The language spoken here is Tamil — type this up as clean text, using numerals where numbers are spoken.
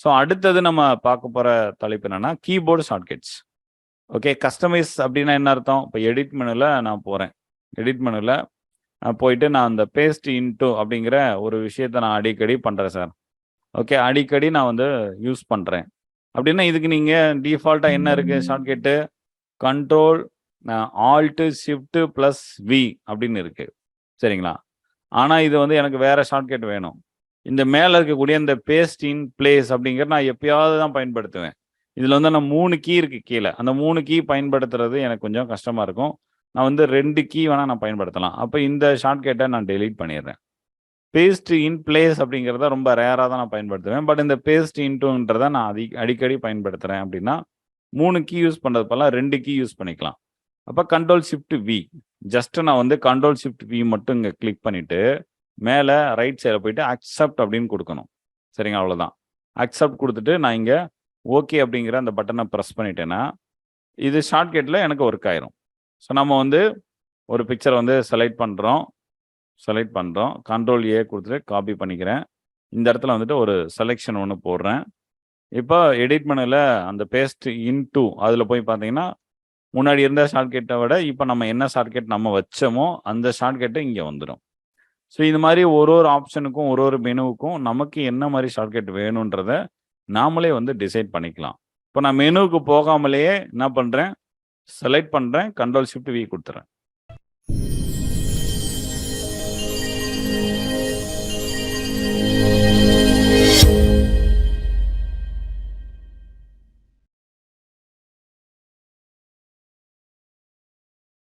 ஸோ அடுத்தது நம்ம பார்க்க போகிற தலைப்பு என்னென்னா கீபோர்டு ஷார்ட்கட்ஸ். ஓகே, கஸ்டமைஸ் அப்படின்னா என்ன அர்த்தம்? இப்போ எடிட் மெனுவில் நான் போகிறேன். எடிட் மெனுவில் நான் போயிட்டு நான் அந்த பேஸ்ட் இன்டூ அப்படிங்கிற ஒரு விஷயத்தை நான் அடிக்கடி பண்ணுறேன் சார். ஓகே, அடிக்கடி நான் வந்து யூஸ் பண்ணுறேன் அப்படின்னா இதுக்கு நீங்கள் டிஃபால்ட்டாக என்ன இருக்குது shortcut? Control alt shift plus V அப்படின்னு இருக்குது, சரிங்களா? ஆனால் இது வந்து எனக்கு வேறு ஷார்ட்கட் வேணும். இந்த மேலே இருக்கக்கூடிய இந்த பேஸ்ட் இன் பிளேஸ் அப்படிங்கிறது நான் எப்பயாவது தான் பயன்படுத்துவேன். இதில் வந்து நான் 3 கீ இருக்குது கீழே. அந்த 3 கீ பயன்படுத்துறது எனக்கு கொஞ்சம் கஷ்டமாக இருக்கும். நான் வந்து 2 கீ வேணால் நான் பயன்படுத்தலாம். அப்போ இந்த ஷார்ட்கட்டை நான் டெலீட் பண்ணிடுறேன். பேஸ்ட் இன் பிளேஸ் அப்படிங்கிறத ரொம்ப ரேராக தான் நான் பயன்படுத்துவேன். பட் இந்த பேஸ்ட் இன்டூன்றதை நான் அடிக்கடி பயன்படுத்துகிறேன் அப்படின்னா 3 கீ யூஸ் பண்ணுறது போல 2 கீ யூஸ் பண்ணிக்கலாம். அப்போ கண்ட்ரோல் ஷிஃப்ட் வி, ஜஸ்ட்டு நான் வந்து கண்ட்ரோல் ஷிஃப்ட் வி மட்டும் இங்கே கிளிக் பண்ணிவிட்டு மேலே ரைட் சைடில் போயிட்டு அக்செப்ட் அப்படின்னு கொடுக்கணும், சரிங்க? அவ்வளோதான். அக்செப்ட் கொடுத்துட்டு நான் இங்கே ஓகே அப்படிங்கிற அந்த பட்டனை ப்ரெஸ் பண்ணிட்டேன்னா இது ஷார்ட்கட்டில் எனக்கு ஒர்க் ஆயிரும். ஸோ நம்ம வந்து ஒரு பிக்சரை வந்து செலக்ட் பண்ணுறோம், கண்ட்ரோல் ஏ கொடுத்துட்டு காப்பி பண்ணிக்கிறேன். இந்த இடத்துல வந்துட்டு ஒரு செலெக்ஷன் ஒன்று போடுறேன். இப்போ எடிட் மெனுவில் அந்த பேஸ்ட் இன்டூ அதில் போய் பார்த்தீங்கன்னா முன்னாடி இருந்த ஷார்ட்கட்டை விட இப்போ நம்ம என்ன ஷார்ட்கட் நம்ம வச்சோமோ அந்த ஷார்ட்கட்டு இங்கே வந்துடும். ஸோ இது மாதிரி ஒரு ஆப்ஷனுக்கும் ஒரு மெனுவுக்கும் நமக்கு என்ன மாதிரி ஷார்ட்கட் வேணுன்றத நாமளே வந்து டிசைட் பண்ணிக்கலாம். இப்போ நான் மெனுவுக்கு போகாமலேயே என்ன பண்ணுறேன், செலக்ட் பண்ணுறேன், கண்ட்ரோல் ஷிஃப்ட் வி கொடுத்துறேன்.